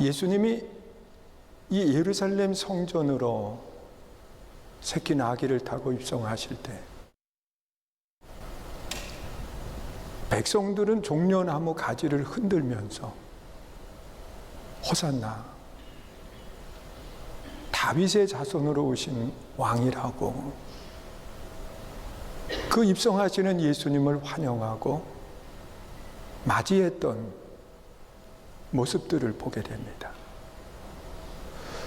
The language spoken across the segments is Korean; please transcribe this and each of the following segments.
예수님이 이 예루살렘 성전으로 새끼 나귀를 타고 입성하실 때 백성들은 종려나무 가지를 흔들면서 호산나, 다윗의 자손으로 오신 왕이라고 그 입성하시는 예수님을 환영하고 맞이했던 모습들을 보게 됩니다.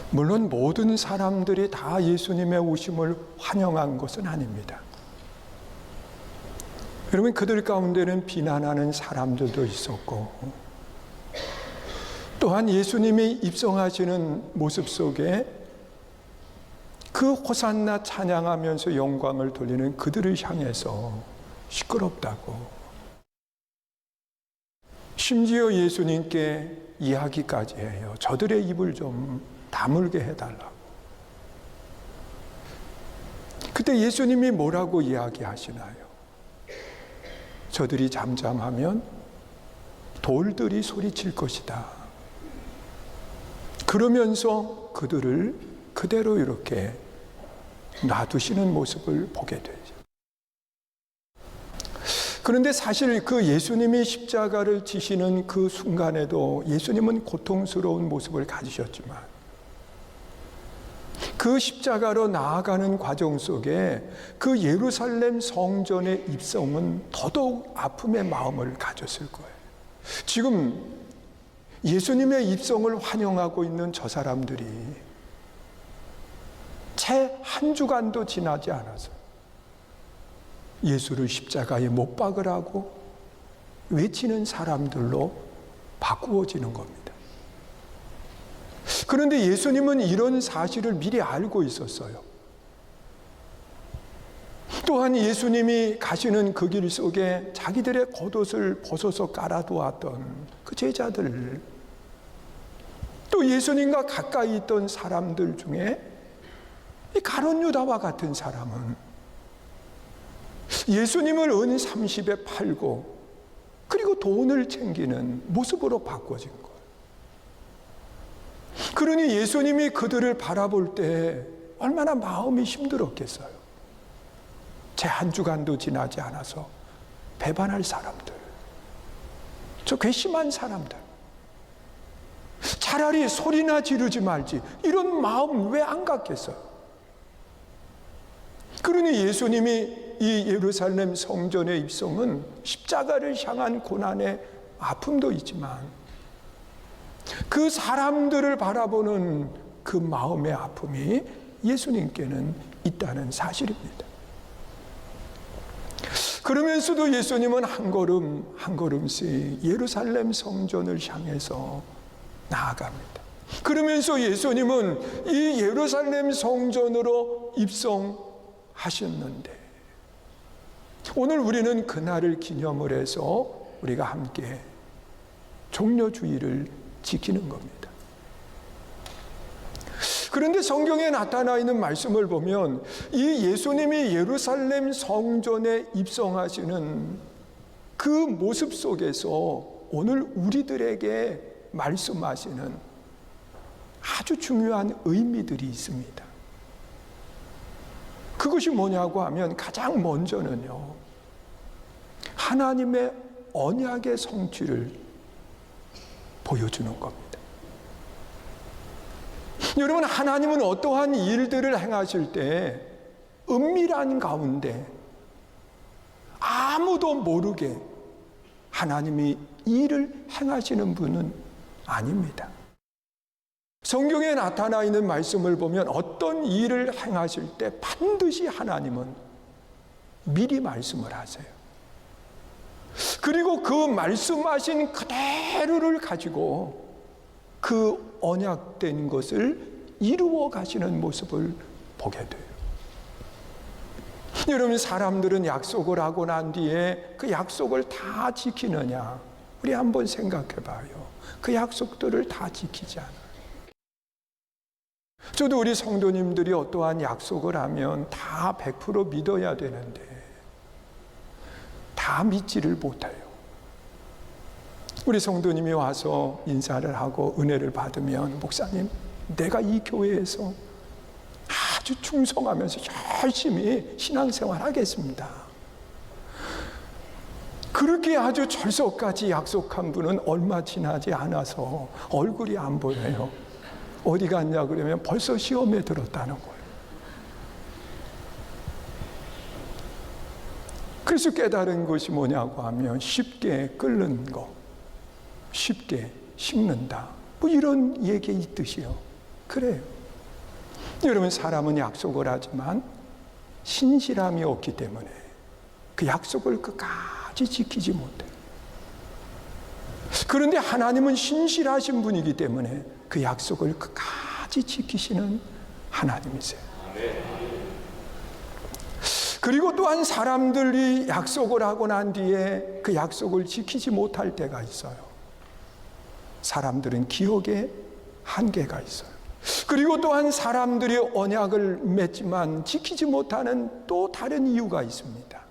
물론 모든 사람들이 다 예수님의 오심을 환영한 것은 아닙니다. 여러분, 그들 가운데는 비난하는 사람들도 있었고, 또한 예수님이 입성하시는 모습 속에 그 호산나 찬양하면서 영광을 돌리는 그들을 향해서 시끄럽다고, 심지어 예수님께 이야기까지 해요. 저들의 입을 좀 다물게 해달라고. 그때 예수님이 뭐라고 이야기하시나요? 저들이 잠잠하면 돌들이 소리칠 것이다. 그러면서 그들을 그대로 이렇게 놔두시는 모습을 보게 되죠. 그런데 사실 그 예수님이 십자가를 지시는 그 순간에도 예수님은 고통스러운 모습을 가지셨지만 그 십자가로 나아가는 과정 속에 그 예루살렘 성전의 입성은 더더욱 아픔의 마음을 가졌을 거예요. 지금 예수님의 입성을 환영하고 있는 저 사람들이 채 한 주간도 지나지 않아서 예수를 십자가에 못 박으라고 외치는 사람들로 바꾸어지는 겁니다. 그런데 예수님은 이런 사실을 미리 알고 있었어요. 또한 예수님이 가시는 그 길 속에 자기들의 겉옷을 벗어서 깔아두었던 그 제자들, 또 예수님과 가까이 있던 사람들 중에 이 가룟 유다와 같은 사람은 예수님을 은 30에 팔고 그리고 돈을 챙기는 모습으로 바꿔진 거예요. 그러니 예수님이 그들을 바라볼 때 얼마나 마음이 힘들었겠어요. 제 한 주간도 지나지 않아서 배반할 사람들, 저 괘씸한 사람들, 차라리 소리나 지르지 말지, 이런 마음 왜 안 갖겠어요? 그러니 예수님이 이 예루살렘 성전의 입성은 십자가를 향한 고난의 아픔도 있지만 그 사람들을 바라보는 그 마음의 아픔이 예수님께는 있다는 사실입니다. 그러면서도 예수님은 한 걸음 한 걸음씩 예루살렘 성전을 향해서 나아갑니다. 그러면서 예수님은 이 예루살렘 성전으로 입성하셨는데 오늘 우리는 그날을 기념을 해서 우리가 함께 종려주의를 지키는 겁니다. 그런데 성경에 나타나 있는 말씀을 보면 이 예수님이 예루살렘 성전에 입성하시는 그 모습 속에서 오늘 우리들에게 말씀하시는 아주 중요한 의미들이 있습니다. 그것이 뭐냐고 하면 가장 먼저는요, 하나님의 언약의 성취를 보여주는 겁니다. 여러분, 하나님은 어떠한 일들을 행하실 때 은밀한 가운데 아무도 모르게 하나님이 일을 행하시는 분은 아닙니다. 성경에 나타나 있는 말씀을 보면 어떤 일을 행하실 때 반드시 하나님은 미리 말씀을 하세요. 그리고 그 말씀하신 그대로를 가지고 그 언약된 것을 이루어 가시는 모습을 보게 돼요. 여러분, 사람들은 약속을 하고 난 뒤에 그 약속을 다 지키느냐? 우리 한번 생각해 봐요. 그 약속들을 다 지키지 않아요. 저도 우리 성도님들이 어떠한 약속을 하면 다 100% 믿어야 되는데 다 믿지를 못해요. 우리 성도님이 와서 인사를 하고 은혜를 받으면 목사님, 내가 이 교회에서 아주 충성하면서 열심히 신앙생활 하겠습니다. 그렇게 아주 철석같이 약속한 분은 얼마 지나지 않아서 얼굴이 안 보여요. 어디 갔냐 그러면 벌써 시험에 들었다는 거예요. 그래서 깨달은 것이 뭐냐고 하면 쉽게 끓는 거, 쉽게 식는다, 뭐 이런 얘기 있듯이요. 그래요. 여러분, 사람은 약속을 하지만 신실함이 없기 때문에 그 약속을 끝까지 지키지 못해요. 그런데 하나님은 신실하신 분이기 때문에 그 약속을 끝까지 지키시는 하나님이세요. 그리고 또한 사람들이 약속을 하고 난 뒤에 그 약속을 지키지 못할 때가 있어요. 사람들은 기억에 한계가 있어요. 그리고 또한 사람들이 언약을 맺지만 지키지 못하는 또 다른 이유가 있습니다.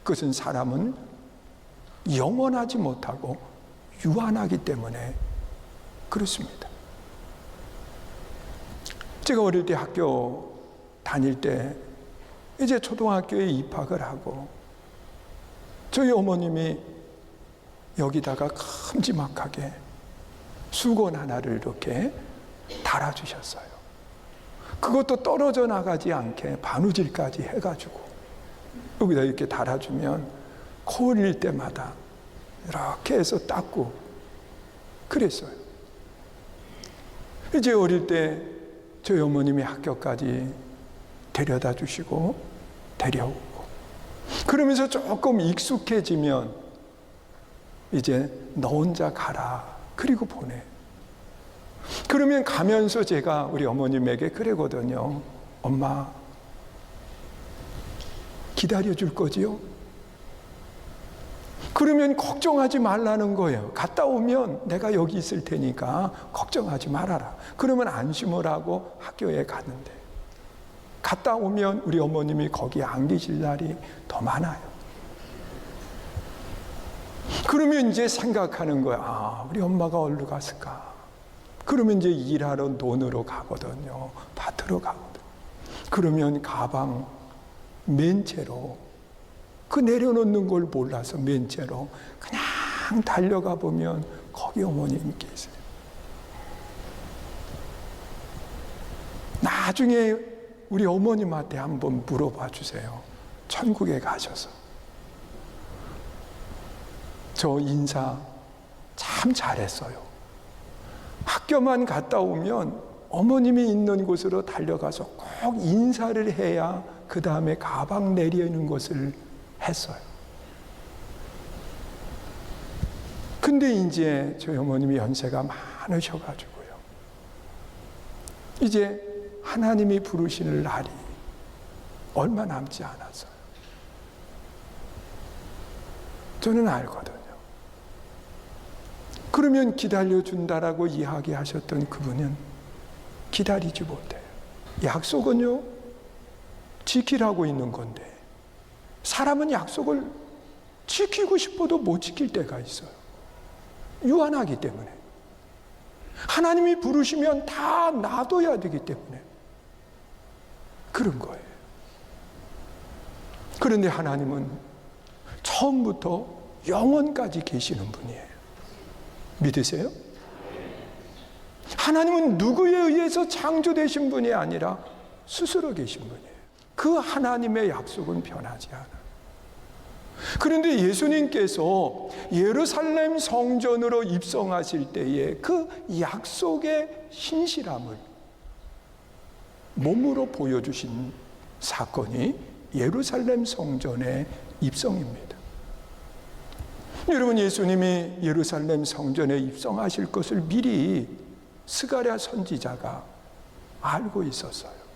그것은 사람은 영원하지 못하고 유한하기 때문에 그렇습니다. 제가 어릴 때 학교 다닐 때 이제 초등학교에 입학을 하고 저희 어머님이 여기다가 큼지막하게 수건 하나를 이렇게 달아주셨어요. 그것도 떨어져 나가지 않게 바느질까지 해가지고 여기다 이렇게 달아주면 코 흘릴 때마다 이렇게 해서 닦고 그랬어요. 이제 어릴 때 저희 어머님이 학교까지 데려다 주시고 데려오고 그러면서 조금 익숙해지면 이제 너 혼자 가라 그리고 보내. 그러면 가면서 제가 우리 어머님에게 그러거든요. 엄마 기다려줄 거지요? 그러면 걱정하지 말라는 거예요. 갔다 오면 내가 여기 있을 테니까 걱정하지 말아라. 그러면 안심을 하고 학교에 갔는데 갔다 오면 우리 어머님이 거기 안 계실 날이 더 많아요. 그러면 이제 생각하는 거야. 아, 우리 엄마가 어디로 갔을까? 그러면 이제 일하러 논으로 가거든요. 밭으로 가거든요. 그러면 가방 맨 채로 그 내려놓는 걸 몰라서 맨 채로 그냥 달려가 보면 거기 어머님이 계세요. 나중에 우리 어머님한테 한번 물어봐 주세요. 천국에 가셔서 저 인사 참 잘했어요. 학교만 갔다 오면 어머님이 있는 곳으로 달려가서 꼭 인사를 해야 그 다음에 가방 내리는 것을 했어요. 근데 이제 저희 어머님이 연세가 많으셔가지고요. 이제 하나님이 부르시는 날이 얼마 남지 않았어요. 저는 알거든요. 그러면 기다려준다라고 이야기하셨던 그분은 기다리지 못해요. 약속은요, 지키라고 있는 건데 사람은 약속을 지키고 싶어도 못 지킬 때가 있어요. 유한하기 때문에. 하나님이 부르시면 다 놔둬야 되기 때문에 그런 거예요. 그런데 하나님은 처음부터 영원까지 계시는 분이에요. 믿으세요? 하나님은 누구에 의해서 창조되신 분이 아니라 스스로 계신 분이에요. 그 하나님의 약속은 변하지 않아요. 그런데 예수님께서 예루살렘 성전으로 입성하실 때에 그 약속의 신실함을 몸으로 보여주신 사건이 예루살렘 성전의 입성입니다. 여러분, 예수님이 예루살렘 성전에 입성하실 것을 미리 스가랴 선지자가 알고 있었어요.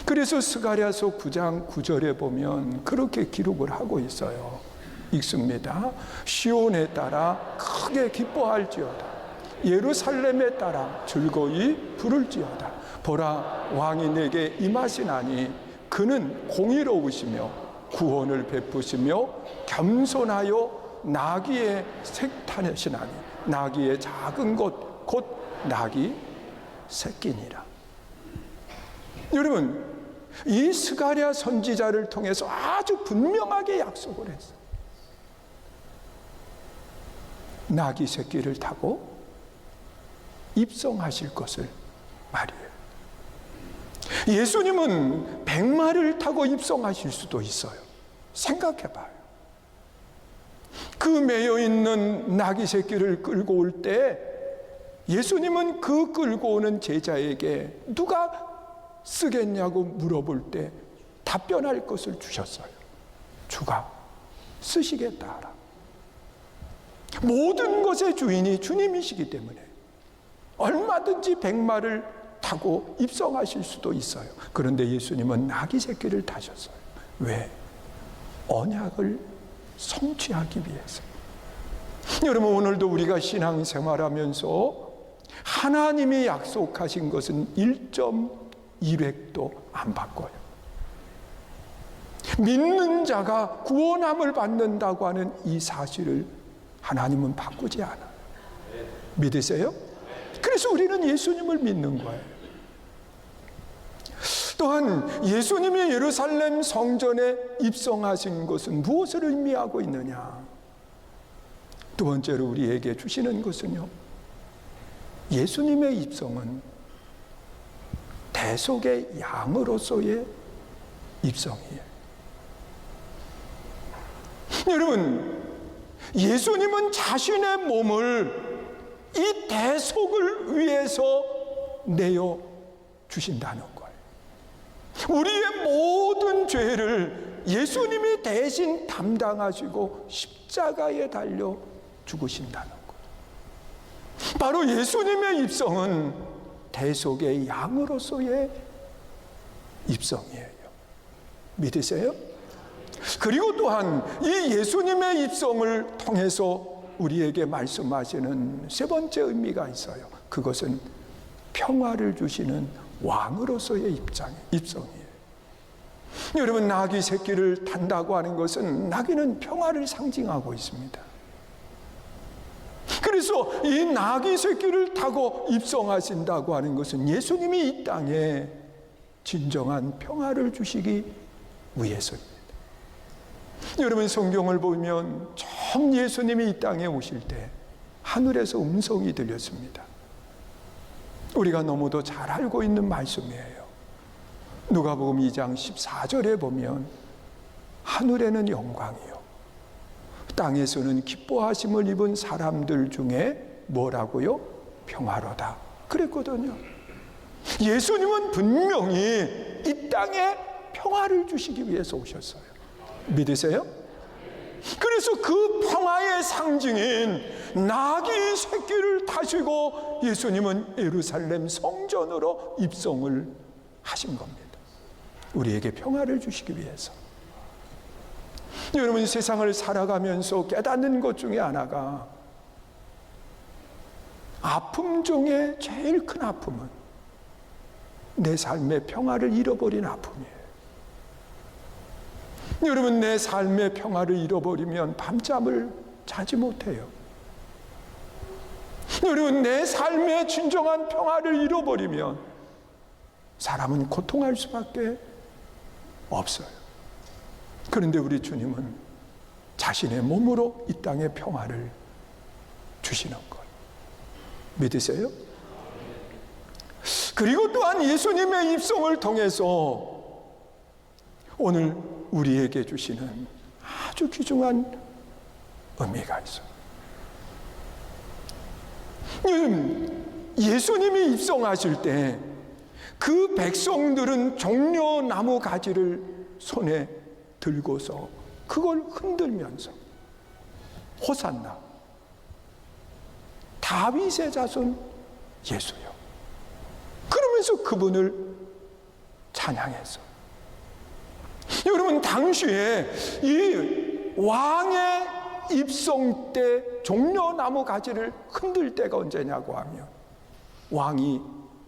그래서 스가랴서 9장 9절에 보면 그렇게 기록을 하고 있어요. 읽습니다. 시온에 따라 크게 기뻐할지어다. 예루살렘에 따라 즐거이 부를지어다. 보라, 왕이 내게 임하시나니 그는 공의로우시며 구원을 베푸시며 겸손하여 나귀의 색탄이시나니 나귀의 작은 것 곧 나귀 새끼니라. 여러분, 이 스가랴 선지자를 통해서 아주 분명하게 약속을 했어요. 나귀 새끼를 타고 입성하실 것을 말이에요. 예수님은 백마를 타고 입성하실 수도 있어요. 생각해봐요. 그 매여 있는 나귀 새끼를 끌고 올 때 예수님은 그 끌고 오는 제자에게 누가 쓰겠냐고 물어볼 때 답변할 것을 주셨어요. 주가 쓰시겠다 하라. 모든 것의 주인이 주님이시기 때문에 얼마든지 백마를 타고 입성하실 수도 있어요. 그런데 예수님은 나귀 새끼를 타셨어요. 왜? 언약을 성취하기 위해서. 여러분, 오늘도 우리가 신앙생활하면서 하나님이 약속하신 것은 1.1획도 안 바꿔요. 믿는 자가 구원함을 받는다고 하는 이 사실을 하나님은 바꾸지 않아요. 믿으세요? 그래서 우리는 예수님을 믿는 거예요. 또한 예수님이 예루살렘 성전에 입성하신 것은 무엇을 의미하고 있느냐? 두 번째로 우리에게 주시는 것은요, 예수님의 입성은 대속의 양으로서의 입성이에요. 여러분, 예수님은 자신의 몸을 이 대속을 위해서 내어 주신다는 거예요. 우리의 모든 죄를 예수님이 대신 담당하시고 십자가에 달려 죽으신다는 거예요. 바로 예수님의 입성은 대속의 양으로서의 입성이에요. 믿으세요? 그리고 또한 이 예수님의 입성을 통해서 우리에게 말씀하시는 세 번째 의미가 있어요. 그것은 평화를 주시는 왕으로서의 입성이에요. 여러분, 나귀 새끼를 탄다고 하는 것은 나귀는 평화를 상징하고 있습니다. 그래서 이 나귀 새끼를 타고 입성하신다고 하는 것은 예수님이 이 땅에 진정한 평화를 주시기 위해서입니다. 여러분, 성경을 보면 처음 예수님이 이 땅에 오실 때 하늘에서 음성이 들렸습니다. 우리가 너무도 잘 알고 있는 말씀이에요. 누가복음 2장 14절에 보면 하늘에는 영광이요 땅에서는 기뻐하심을 입은 사람들 중에 뭐라고요? 평화로다 그랬거든요. 예수님은 분명히 이 땅에 평화를 주시기 위해서 오셨어요. 믿으세요? 그래서 그 평화의 상징인 나귀 새끼를 타시고 예수님은 예루살렘 성전으로 입성을 하신 겁니다. 우리에게 평화를 주시기 위해서. 여러분, 세상을 살아가면서 깨닫는 것 중에 하나가 아픔 중에 제일 큰 아픔은 내 삶의 평화를 잃어버린 아픔이에요. 여러분, 내 삶의 평화를 잃어버리면 밤잠을 자지 못해요. 여러분, 내 삶의 진정한 평화를 잃어버리면 사람은 고통할 수밖에 없어요. 그런데 우리 주님은 자신의 몸으로 이 땅에 평화를 주시는 것 믿으세요? 그리고 또한 예수님의 입성을 통해서 오늘 우리에게 주시는 아주 귀중한 의미가 있어요. 예수님이 입성하실 때 그 백성들은 종려나무 가지를 손에 들고서 그걸 흔들면서 호산나 다윗의 자손 예수요 그러면서 그분을 찬양했어. 여러분, 당시에 이 왕의 입성 때 종려나무 가지를 흔들 때가 언제냐고 하면 왕이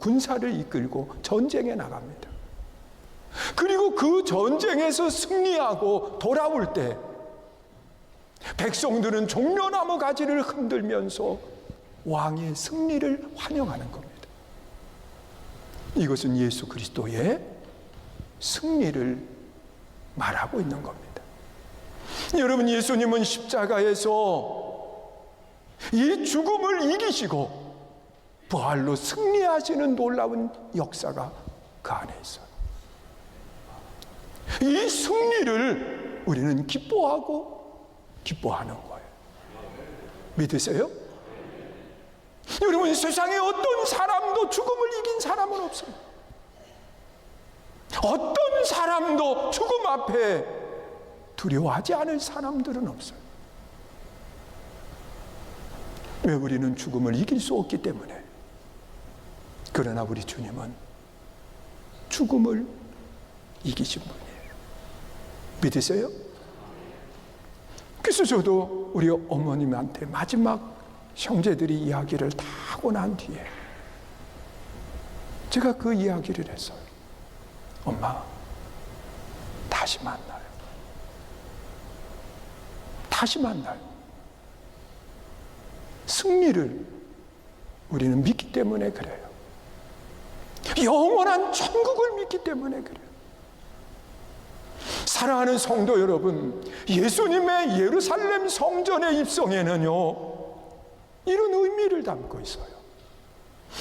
군사를 이끌고 전쟁에 나갑니다. 그리고 그 전쟁에서 승리하고 돌아올 때 백성들은 종려나무 가지를 흔들면서 왕의 승리를 환영하는 겁니다. 이것은 예수 그리스도의 승리를 말하고 있는 겁니다. 여러분, 예수님은 십자가에서 이 죽음을 이기시고 부활로 승리하시는 놀라운 역사가 그 안에 있어요. 이 승리를 우리는 기뻐하는 거예요. 믿으세요? 여러분, 세상에 어떤 사람도 죽음을 이긴 사람은 없어요. 어떤 사람도 죽음 앞에 두려워하지 않을 사람들은 없어요. 왜? 우리는 죽음을 이길 수 없기 때문에. 그러나 우리 주님은 죽음을 이기신 분이에요. 믿으세요? 그래서 저도 우리 어머님한테 마지막 형제들이 이야기를 다 하고 난 뒤에 제가 그 이야기를 했어요. 엄마, 다시 만나요. 다시 만나요. 승리를 우리는 믿기 때문에 그래요. 영원한 천국을 믿기 때문에 그래요. 사랑하는 성도 여러분, 예수님의 예루살렘 성전의 입성에는요, 이런 의미를 담고 있어요.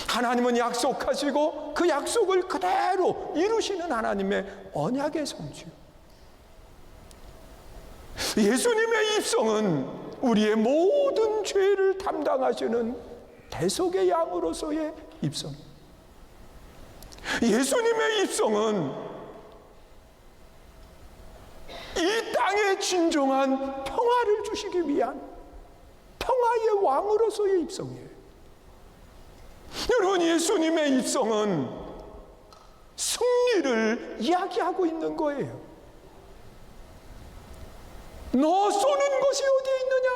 하나님은 약속하시고 그 약속을 그대로 이루시는 하나님의 언약의 성취. 예수님의 입성은 우리의 모든 죄를 담당하시는 대속의 양으로서의 입성. 예수님의 입성은 이 땅에 진정한 평화를 주시기 위한 평화의 왕으로서의 입성이에요. 여러분, 예수님의 입성은 승리를 이야기하고 있는 거예요. 너 쏘는 것이 어디에 있느냐?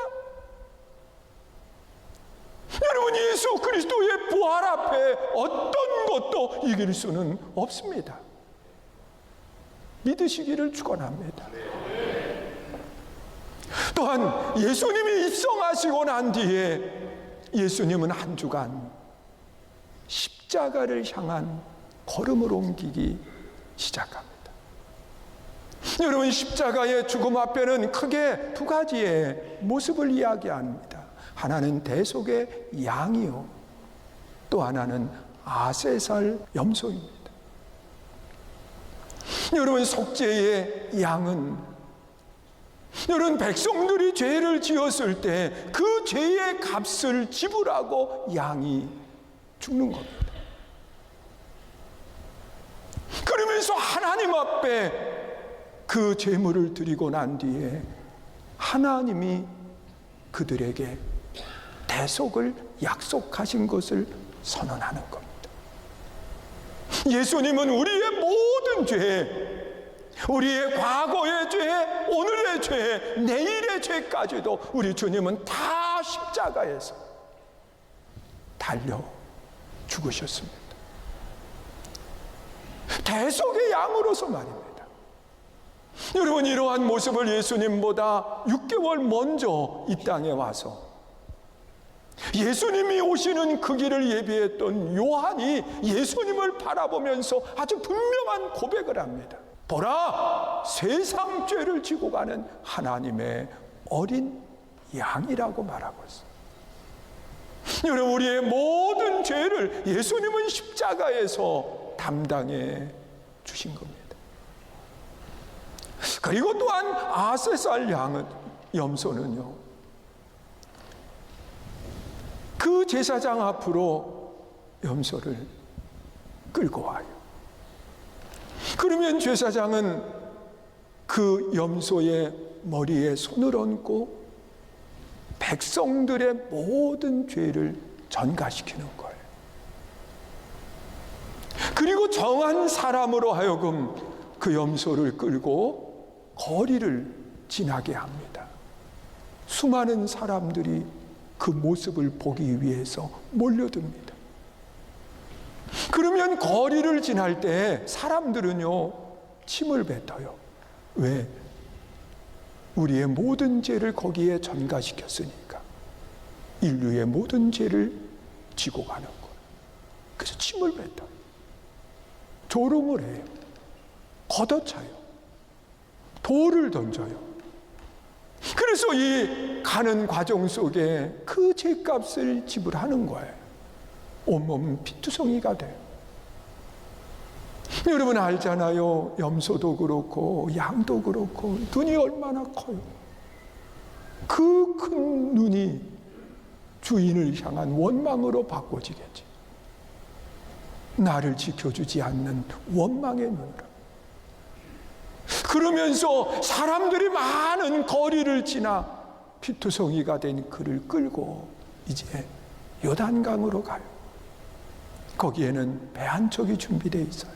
여러분, 예수 그리스도의 부활 앞에 어떤 것도 이길 수는 없습니다. 믿으시기를 축원합니다. 또한 예수님이 입성하시고 난 뒤에 예수님은 한 주간 십자가를 향한 걸음을 옮기기 시작합니다. 여러분, 십자가의 죽음 앞에는 크게 두 가지의 모습을 이야기합니다. 하나는 대속의 양이요, 또 하나는 아세살 염소입니다. 여러분, 속죄의 양은 여러분, 백성들이 죄를 지었을 때 그 죄의 값을 지불하고 양이 죽는 겁니다. 그러면서 하나님 앞에 그 제물을 드리고 난 뒤에 하나님이 그들에게 대속을 약속하신 것을 선언하는 겁니다. 예수님은 우리의 모든 죄, 우리의 과거의 죄, 오늘의 죄, 내일의 죄까지도 우리 주님은 다 십자가에서 달려 죽으셨습니다. 대속의 양으로서 말입니다. 여러분, 이러한 모습을 예수님보다 6개월 먼저 이 땅에 와서 예수님이 오시는 그 길을 예비했던 요한이 예수님을 바라보면서 아주 분명한 고백을 합니다. 보라, 세상 죄를 지고 가는 하나님의 어린 양이라고 말하고 있어요. 여러분, 우리의 모든 죄를 예수님은 십자가에서 담당해 주신 겁니다. 그리고 또한 아세살 양은, 염소는요, 그 제사장 앞으로 염소를 끌고 와요. 그러면 제사장은 그 염소의 머리에 손을 얹고 백성들의 모든 죄를 전가시키는 거예요. 그리고 정한 사람으로 하여금 그 염소를 끌고 거리를 지나게 합니다. 수많은 사람들이 그 모습을 보기 위해서 몰려듭니다. 그러면 거리를 지날 때 사람들은요, 침을 뱉어요. 왜? 우리의 모든 죄를 거기에 전가시켰으니까 인류의 모든 죄를 지고 가는 거예요. 그래서 침을 뱉어요. 조롱을 해요. 걷어차요. 돌을 던져요. 그래서 이 가는 과정 속에 그 죄값을 지불하는 거예요. 온몸 피투성이가 돼요. 여러분 알잖아요. 염소도 그렇고 양도 그렇고 눈이 얼마나 커요. 그 큰 눈이 주인을 향한 원망으로 바꿔지겠지. 나를 지켜주지 않는 원망의 눈으로. 그러면서 사람들이 많은 거리를 지나 피투성이가 된 그를 끌고 이제 요단강으로 가요. 거기에는 배 한 척이 준비되어 있어요.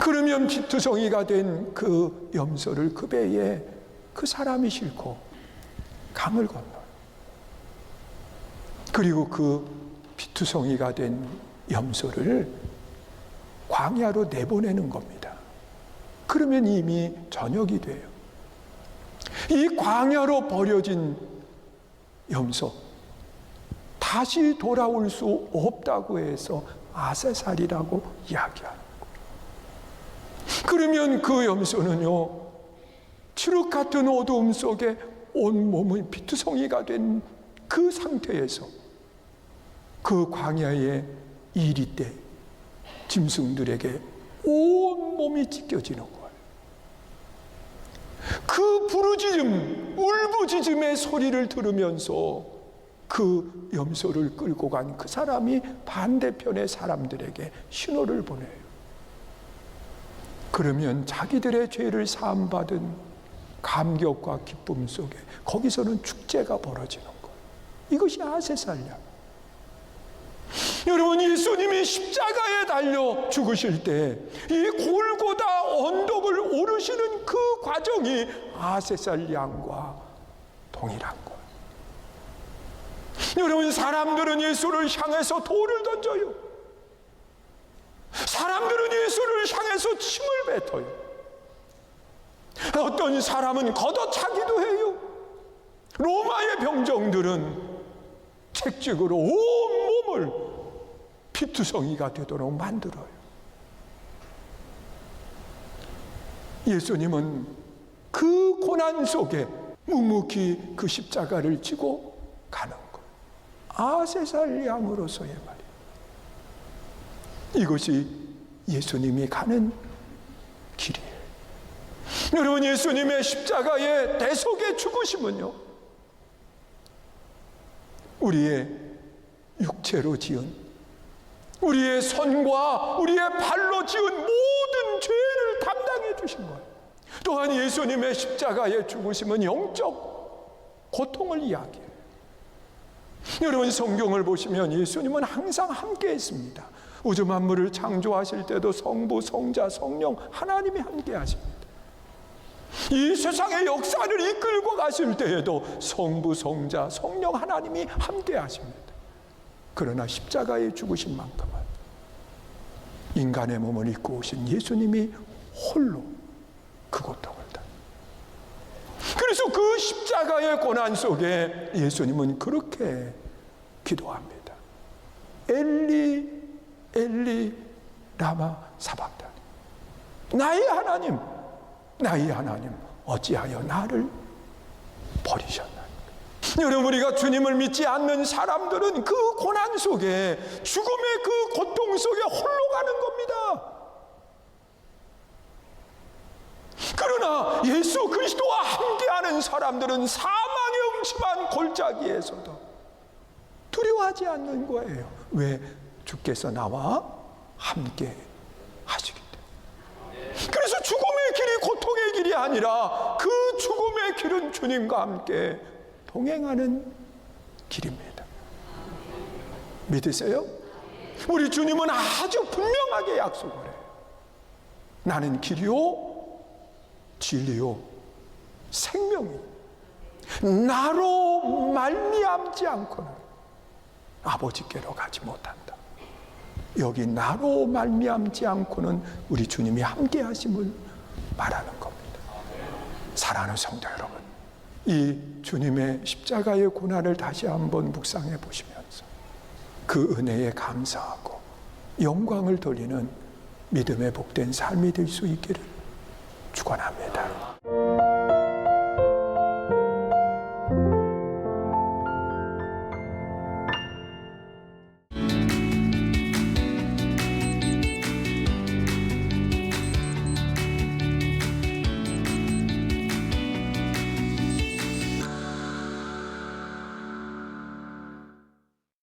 그러면 피투성이가 된 그 염소를 그 배에 그 사람이 싣고 강을 건너요. 그리고 그 피투성이가 된 염소를 광야로 내보내는 겁니다. 그러면 이미 저녁이 돼요. 이 광야로 버려진 염소, 다시 돌아올 수 없다고 해서 아세살이라고 이야기하는 거예요. 그러면 그 염소는요, 칠흑 같은 어두움 속에 온몸은 피투성이가 된 그 상태에서 그 광야의 이리 때 짐승들에게 온몸이 찢겨지는 거예요. 그 부르짖음, 울부짖음의 소리를 들으면서 그 염소를 끌고 간 그 사람이 반대편의 사람들에게 신호를 보내요. 그러면 자기들의 죄를 사함받은 감격과 기쁨 속에 거기서는 축제가 벌어지는 거예요. 이것이 아세살량. 여러분, 예수님이 십자가에 달려 죽으실 때 이 골고다 언덕을 오르시는 그 과정이 아세살 양과 동일한 거예요. 여러분, 사람들은 예수를 향해서 돌을 던져요. 사람들은 예수를 향해서 침을 뱉어요. 어떤 사람은 걷어차기도 해요. 로마의 병정들은 책찍으로 온몸을 피투성이가 되도록 만들어요. 예수님은 그 고난 속에 묵묵히 그 십자가를 지고 가는 것. 아세살 양으로서의 말이에요. 이것이 예수님이 가는 길이에요. 여러분, 예수님의 십자가의 대속의 죽으심은요, 우리의 육체로 지은, 우리의 손과 우리의 발로 지은 모든 죄를 담당해 주신 거예요. 또한 예수님의 십자가의 죽으심은 영적 고통을 이야기해요. 여러분, 성경을 보시면 예수님은 항상 함께 했습니다. 우주 만물을 창조하실 때도 성부, 성자, 성령 하나님이 함께 하십니다. 이 세상의 역사를 이끌고 가실 때에도 성부, 성자, 성령 하나님이 함께 하십니다. 그러나 십자가에 죽으신 만큼은 인간의 몸을 입고 오신 예수님이 홀로 그 고통을 다. 그래서 그 십자가의 고난 속에 예수님은 그렇게 기도합니다. 엘리 엘리 라마 사박다니, 나의 하나님, 나의 하나님, 어찌하여 나를 버리셨나요? 여러분, 우리가 주님을 믿지 않는 사람들은 그 고난 속에, 죽음의 그 고통 속에 홀로 가는 겁니다. 그러나 예수 그리스도와 함께하는 사람들은 사망의 음침한 골짜기에서도 두려워하지 않는 거예요. 왜? 주께서 나와 함께 하시기 때문에. 그래서 죽음의 길이 고통의 길이 아니라 그 죽음의 길은 주님과 함께 동행하는 길입니다. 믿으세요? 우리 주님은 아주 분명하게 약속을 해요. 나는 길이요 진리요 생명이, 나로 말미암지 않고는 아버지께로 가지 못한다. 여기 나로 말미암지 않고는 우리 주님이 함께 하심을 말하는 겁니다. 사랑하는 성도 여러분, 이 주님의 십자가의 고난을 다시 한번 묵상해 보시면서 그 은혜에 감사하고 영광을 돌리는 믿음의 복된 삶이 될 수 있기를 축원합니다.